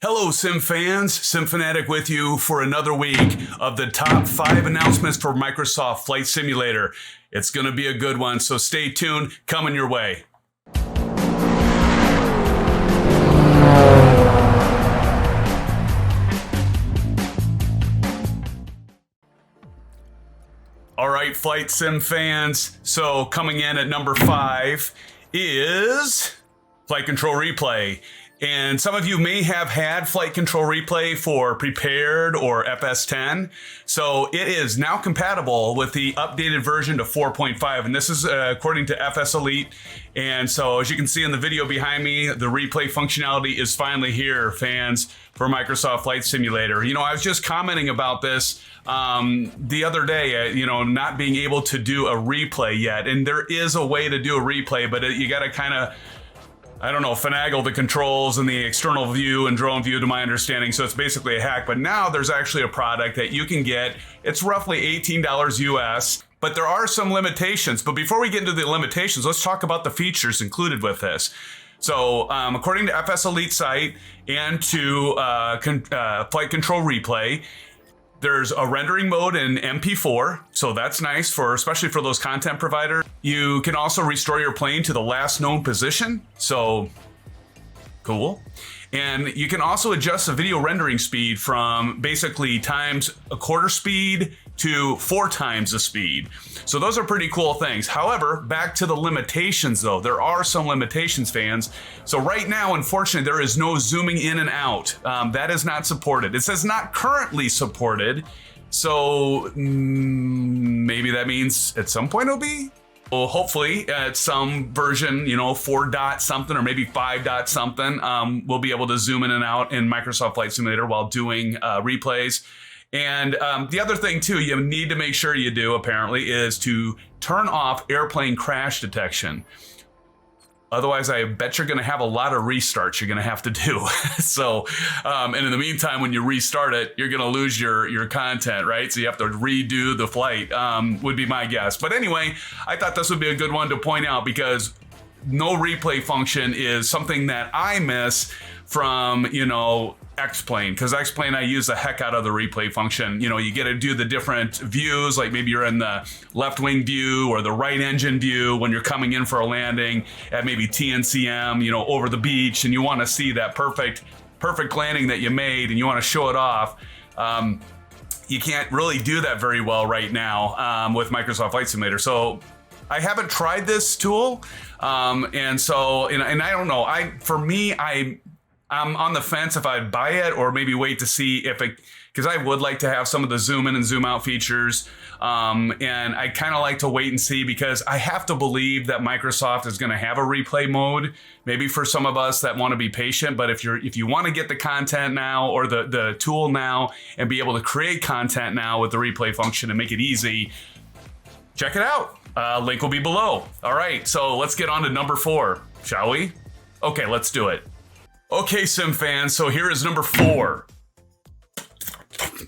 Hello, Sim fans. Sim Fanatic with you for another week of the top 5 announcements for Microsoft Flight Simulator. It's going to be a good one, so stay tuned. Coming your way. All right, Flight Sim fans. So coming in at number 5 is FlightControlReplay. And some of you may have had FlightControlReplay for Prepared or FS10. So it is now compatible with the updated version to 4.5. And this is according to FS Elite. And so as you can see in the video behind me, the replay functionality is finally here, fans, for Microsoft Flight Simulator. You know, I was just commenting about this the other day, not being able to do a replay yet. And there is a way to do a replay, but you got to kind of, finagle the controls and the external view and drone view to my understanding. So it's basically a hack. But now there's actually a product that you can get. It's roughly $18 US, but there are some limitations. But before we get into the limitations, let's talk about the features included with this. So according to FS Elite site and to FlightControlReplay, there's a rendering mode in MP4, so that's nice especially for those content providers. You can also restore your plane to the last known position, so cool. And you can also adjust the video rendering speed from basically times a quarter speed to 4 times the speed. So those are pretty cool things. However, back to the limitations though. There are some limitations, fans. So right now, unfortunately, there is no zooming in and out. That is not supported. It says not currently supported. So maybe that means at some point it'll be? Well, hopefully at some version, 4 dot something or maybe 5 dot something, we'll be able to zoom in and out in Microsoft Flight Simulator while doing replays. And the other thing too, you need to make sure you do apparently is to turn off airplane crash detection. Otherwise, I bet you're going to have a lot of restarts you're going to have to do. So, and in the meantime, when you restart it, you're going to lose your content, right? So you have to redo the flight, would be my guess. But anyway, I thought this would be a good one to point out because no replay function is something that I miss from, X-Plane, because X-Plane, I use the heck out of the replay function. You get to do the different views, like maybe you're in the left wing view or the right engine view when you're coming in for a landing at maybe TNCM, over the beach, and you want to see that perfect landing that you made and you want to show it off. You can't really do that very well right now with Microsoft Flight Simulator. So I haven't tried this tool. And I don't know, I'm on the fence if I'd buy it or maybe wait to see because I would like to have some of the zoom in and zoom out features. And I kind of like to wait and see because I have to believe that Microsoft is going to have a replay mode, maybe for some of us that want to be patient. But if you want to get the content now or the tool now and be able to create content now with the replay function and make it easy, check it out. Link will be below. All right, so let's get on to number 4, shall we? Okay, let's do it. Okay, Sim fans, so here is number 4.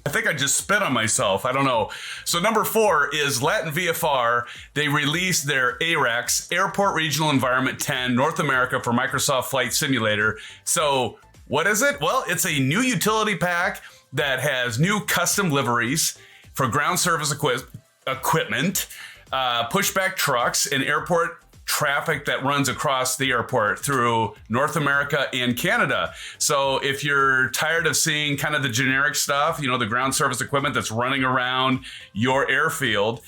I think I just spit on myself. I don't know. So number 4 is LatinVFR. They released their AREX, Airport Regional Environment 10, North America for Microsoft Flight Simulator. So what is it? Well, it's a new utility pack that has new custom liveries for ground service equipment, pushback trucks, and airport traffic that runs across the airport through North America and Canada. So if you're tired of seeing kind of the generic stuff, the ground service equipment that's running around your airfield,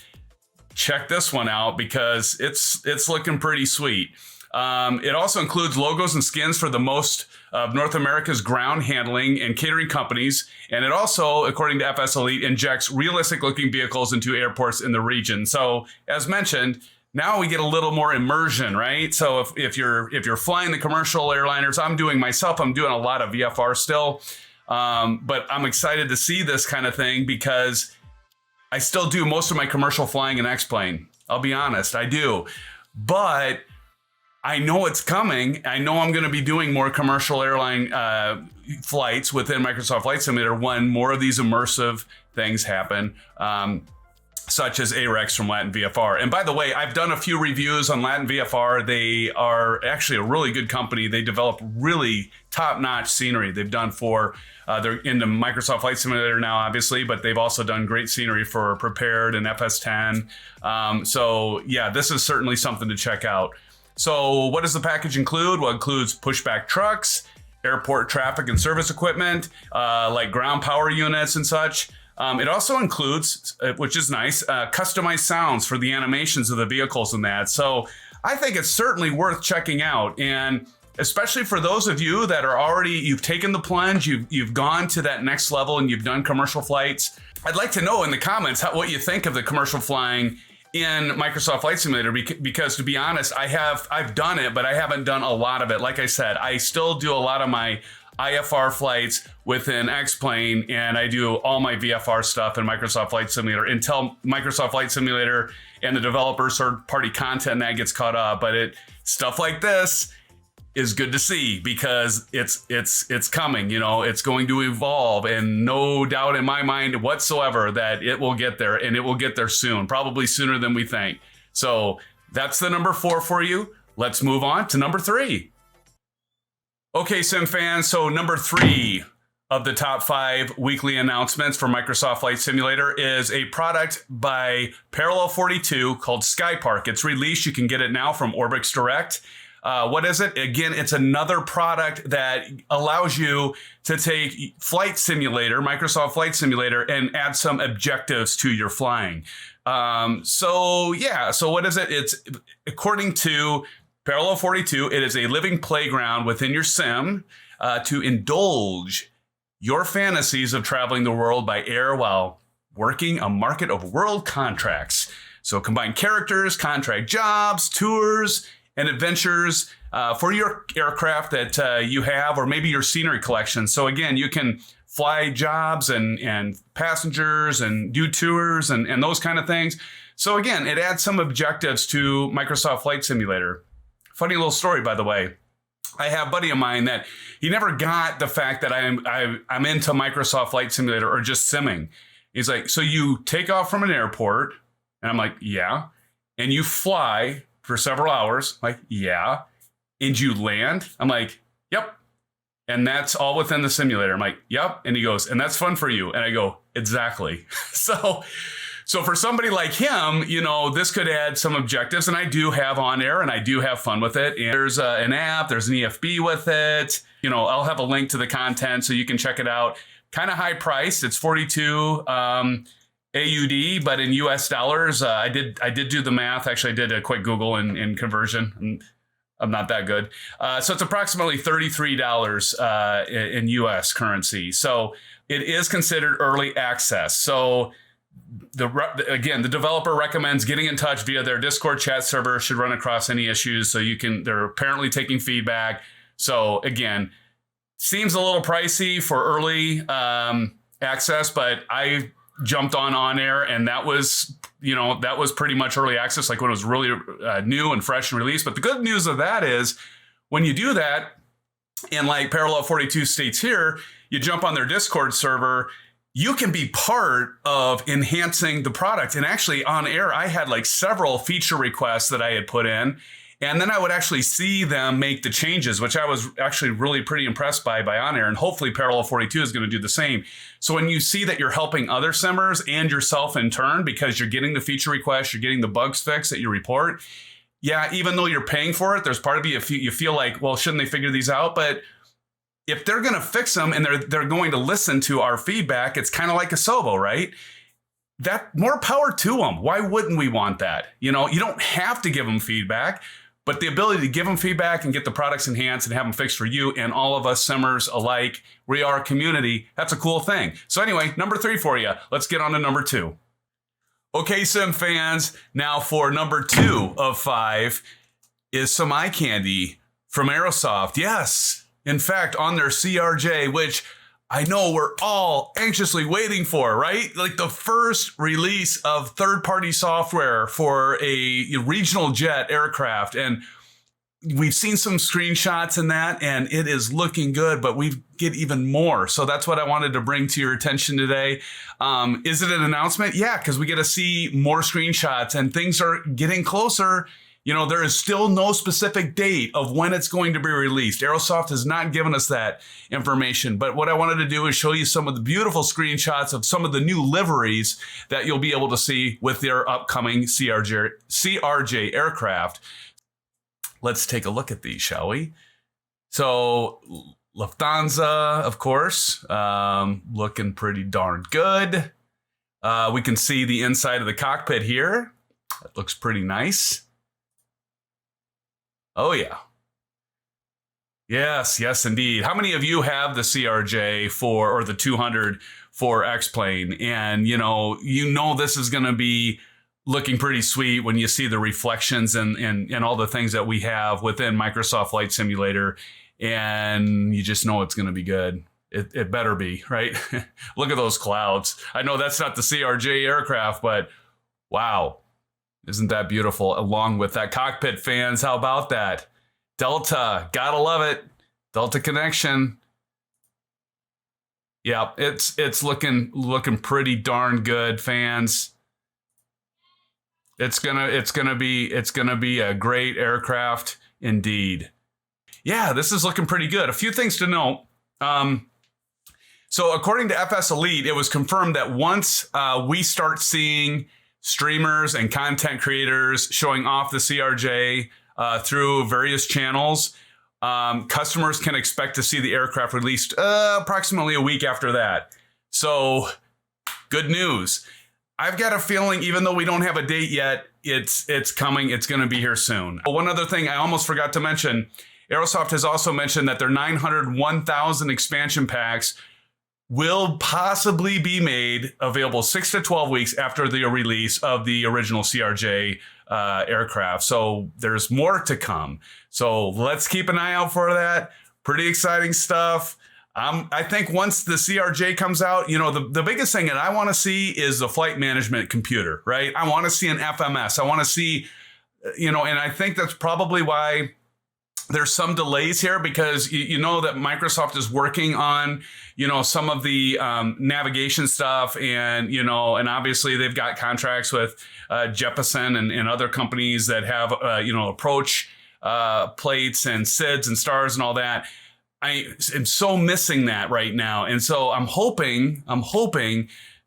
check this one out because it's looking pretty sweet. It also includes logos and skins for the most of North America's ground handling and catering companies. And it also, according to FS Elite, injects realistic looking vehicles into airports in the region. So as mentioned, now we get a little more immersion, right? So if you're flying the commercial airliners, I'm doing a lot of VFR still, but I'm excited to see this kind of thing because I still do most of my commercial flying in X-Plane. I'll be honest, I do, but I know it's coming. I know I'm going to be doing more commercial airline flights within Microsoft Flight Simulator when more of these immersive things happen. such as AREX from LatinVFR. And by the way, I've done a few reviews on LatinVFR. They are actually a really good company. They develop really top-notch scenery. They've done for, they're into Microsoft Flight Simulator now, obviously, but they've also done great scenery for Prepared and FS10. So yeah, this is certainly something to check out. So what does the package include? Well, it includes pushback trucks, airport traffic and service equipment, like ground power units and such. It also includes, which is nice, customized sounds for the animations of the vehicles and that. So I think it's certainly worth checking out. And especially for those of you that are already, you've taken the plunge, you've gone to that next level and you've done commercial flights. I'd like to know in the comments what you think of the commercial flying in Microsoft Flight Simulator, because to be honest, I've done it, but I haven't done a lot of it. Like I said, I still do a lot of my IFR flights within X-Plane, and I do all my VFR stuff in Microsoft Flight Simulator until Microsoft Flight Simulator and the developer third-party content that gets caught up. But stuff like this is good to see because it's coming. You know, it's going to evolve, and no doubt in my mind whatsoever that it will get there, and it will get there soon, probably sooner than we think. So that's the number 4 for you. Let's move on to number 3. Okay, Sim fans, so number 3 of the top 5 weekly announcements for Microsoft Flight Simulator is a product by Parallel 42 called Skypark. It's released. You can get it now from Orbix Direct. What is it? Again, it's another product that allows you to take Flight Simulator, Microsoft Flight Simulator, and add some objectives to your flying. So what is it? It's, according to Parallel 42, it is a living playground within your sim to indulge your fantasies of traveling the world by air while working a market of world contracts. So combine characters, contract jobs, tours, and adventures for your aircraft that you have, or maybe your scenery collection. So again, you can fly jobs and passengers and do tours and those kind of things. So again, it adds some objectives to Microsoft Flight Simulator. Funny little story, by the way. I have a buddy of mine that he never got the fact that I'm into Microsoft Flight Simulator or just simming. He's like, so you take off from an airport? And I'm like, yeah. And you fly for several hours? Like, yeah. And you land? I'm like, yep. And that's all within the simulator. I'm like, yep. And he goes, and that's fun for you. And I go, exactly. So for somebody like him, you know, this could add some objectives, and I do have on air and I do have fun with it. And there's an app, there's an EFB with it. You know, I'll have a link to the content so you can check it out. Kind of high price. It's 42 AUD, but in US dollars, I did do the math. Actually, I did a quick Google in conversion. I'm not that good. So it's approximately $33 in US currency. So it is considered early access. So again, the developer recommends getting in touch via their Discord chat server should run across any issues. So they're apparently taking feedback. So again, seems a little pricey for early access, but I jumped on air, and that was pretty much early access, like when it was really new and fresh and released. But the good news of that is when you do that, and like Parallel 42 states here, you jump on their Discord server, you can be part of enhancing the product. And actually on air, I had like several feature requests that I had put in, and then I would actually see them make the changes, which I was actually really pretty impressed by on air. And hopefully Parallel 42 is going to do the same. So when you see that you're helping other simmers and yourself in turn, because you're getting the feature requests, you're getting the bugs fixed that you report. Yeah, even though you're paying for it, there's part of you feel like, well, shouldn't they figure these out? But if they're going to fix them and they're going to listen to our feedback, it's kind of like a Sobo, right? That more power to them. Why wouldn't we want that? You know, you don't have to give them feedback, but the ability to give them feedback and get the products enhanced and have them fixed for you and all of us simmers alike, we are a community. That's a cool thing. So anyway, number 3 for you. Let's get on to number 2. Okay, sim fans. Now for number 2 of 5 is some eye candy from Aerosoft. Yes. In fact, on their CRJ, which I know we're all anxiously waiting for, right? Like the first release of third-party software for a regional jet aircraft. And we've seen some screenshots in that, and it is looking good, but we get even more. So that's what I wanted to bring to your attention today. Is it an announcement? Yeah, because we get to see more screenshots and things are getting closer. You know, there is still no specific date of when it's going to be released. Aerosoft has not given us that information, but what I wanted to do is show you some of the beautiful screenshots of some of the new liveries that you'll be able to see with their upcoming CRJ aircraft. Let's take a look at these, shall we? So Lufthansa, of course, looking pretty darn good. We can see the inside of the cockpit here. It looks pretty nice. Oh, yeah. Yes, indeed. How many of you have the CRJ or the 200 for X-Plane? And, you know this is going to be looking pretty sweet when you see the reflections and all the things that we have within Microsoft Flight Simulator. And you just know it's going to be good. It better be, right? Look at those clouds. I know that's not the CRJ aircraft, but wow. Isn't that beautiful? Along with that cockpit, fans, how about that? Delta, gotta love it. Delta connection. Yeah, it's looking pretty darn good, fans. It's gonna be a great aircraft indeed. Yeah, this is looking pretty good. A few things to note. So according to FS Elite, it was confirmed that once we start seeing streamers and content creators showing off the CRJ through various channels, customers can expect to see the aircraft released approximately a week after that. So good news. I've got a feeling, even though we don't have a date yet, it's coming. It's going to be here soon. One other thing I almost forgot to mention, Aerosoft has also mentioned that their 901,000 expansion packs will possibly be made available 6 to 12 weeks after the release of the original CRJ aircraft. So there's more to come. So let's keep an eye out for that. Pretty exciting stuff. I think once the CRJ comes out, the biggest thing that I want to see is the flight management computer, right? I want to see an FMS. I want to see, and I think that's probably why there's some delays here, because you know that Microsoft is working on, some of the navigation stuff, and obviously they've got contracts with Jeppesen and other companies that have, approach plates and SIDS and stars and all that. I am so missing that right now. And so I'm hoping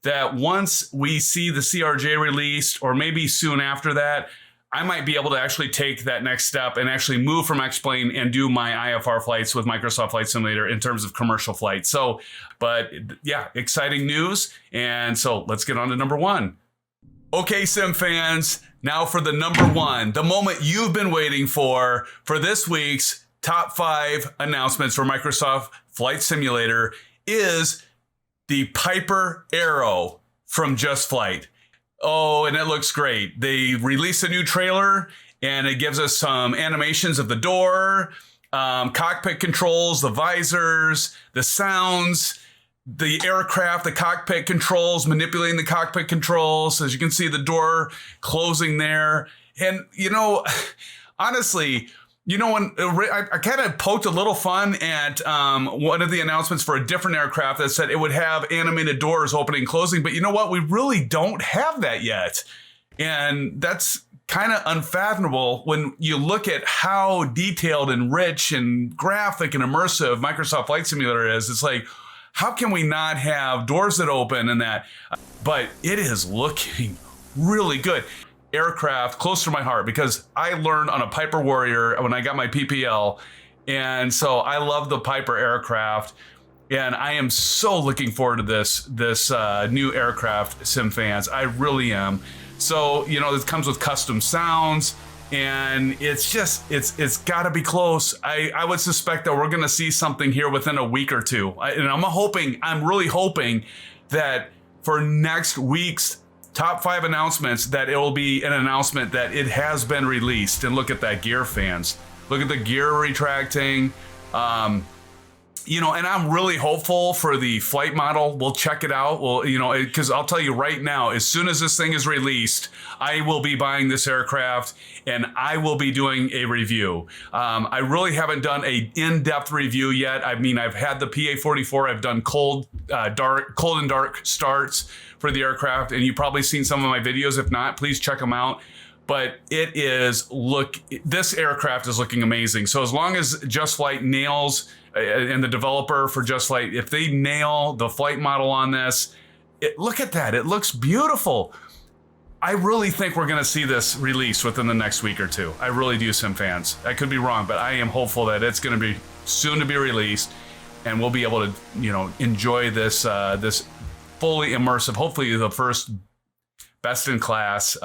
that once we see the CRJ released, or maybe soon after that, I might be able to actually take that next step and actually move from X-Plane and do my IFR flights with Microsoft Flight Simulator in terms of commercial flights. So, but yeah, exciting news. And so let's get on to number one. Okay, Sim fans, now for the number one, the moment you've been waiting for this week's top 5 announcements for Microsoft Flight Simulator is the Piper Aero from Just Flight. Oh, and it looks great. They released a new trailer, and it gives us some animations of the door, cockpit controls, the visors, the sounds, the aircraft, the cockpit controls, manipulating the cockpit controls. As you can see, the door closing there. And, honestly, when I kind of poked a little fun at one of the announcements for a different aircraft that said it would have animated doors opening and closing, but you know what? We really don't have that yet. And that's kind of unfathomable when you look at how detailed and rich and graphic and immersive Microsoft Flight Simulator is. It's like, how can we not have doors that open and that? But it is looking really good. Aircraft close to my heart, because I learned on a Piper Warrior when I got my PPL, and so I love the Piper aircraft, and I am so looking forward to this new aircraft, Sim fans. I really am. So it comes with custom sounds, and it's got to be close. I would suspect that we're going to see something here within a week or two, and I'm really hoping that for next week's top 5 announcements, that it will be an announcement that it has been released. And look at that gear, fans. Look at the gear retracting. You know, and I'm really hopeful for the flight model. We'll check it out. Well, you know, because I'll tell you right now, as soon as this thing is released, I will be buying this aircraft and I will be doing a review. I really haven't done a in-depth review yet. I mean, I've had the PA-44. I've done cold and dark starts for the aircraft, and you've probably seen some of my videos. If not, please check them out. But this aircraft is looking amazing. So as long as Just Flight nails, and the developer for Just Flight, if they nail the flight model on this, look at that. It looks beautiful. I really think we're going to see this released within the next week or two. I really do, Sim fans. I could be wrong, but I am hopeful that it's going to be soon to be released, and we'll be able to, you know, enjoy this this fully immersive, hopefully the first best in class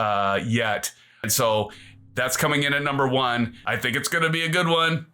yet. And so that's coming in at number 1. I think it's going to be a good one.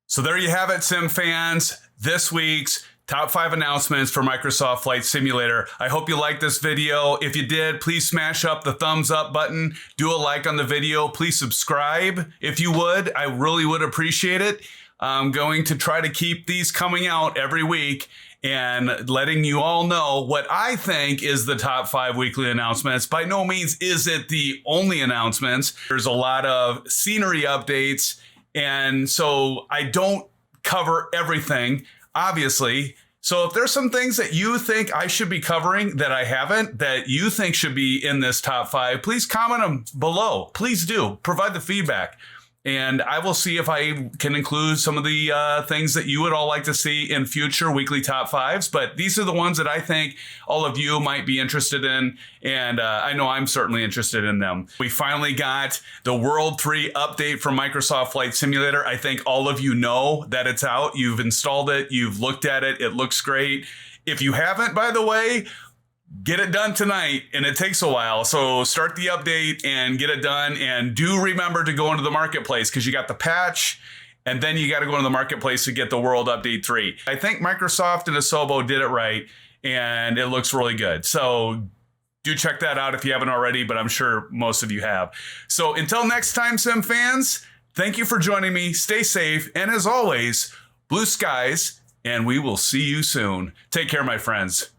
So there you have it, Sim fans. This week's top 5 announcements for Microsoft Flight Simulator. I hope you liked this video. If you did, please smash up the thumbs up button. Do a like on the video. Please subscribe if you would. I really would appreciate it. I'm going to try to keep these coming out every week and letting you all know what I think is the top 5 weekly announcements. By no means is it the only announcements. There's a lot of scenery updates, and so I don't cover everything, obviously. So if there's some things that you think I should be covering that I haven't, that you think should be in this top 5, please comment them below. Please do. Provide the feedback. And I will see if I can include some of the things that you would all like to see in future weekly top 5s. But these are the ones that I think all of you might be interested in. And I know I'm certainly interested in them. We finally got the World 3 update from Microsoft Flight Simulator. I think all of you know that it's out. You've installed it. You've looked at it. It looks great. If you haven't, by the way, get it done tonight, and it takes a while. So start the update and get it done. And do remember to go into the marketplace, because you got the patch, and then you got to go into the marketplace to get the World Update 3. I think Microsoft and Asobo did it right, and it looks really good. So do check that out if you haven't already, but I'm sure most of you have. So until next time, Sim fans, thank you for joining me. Stay safe, and as always, blue skies, and we will see you soon. Take care, my friends.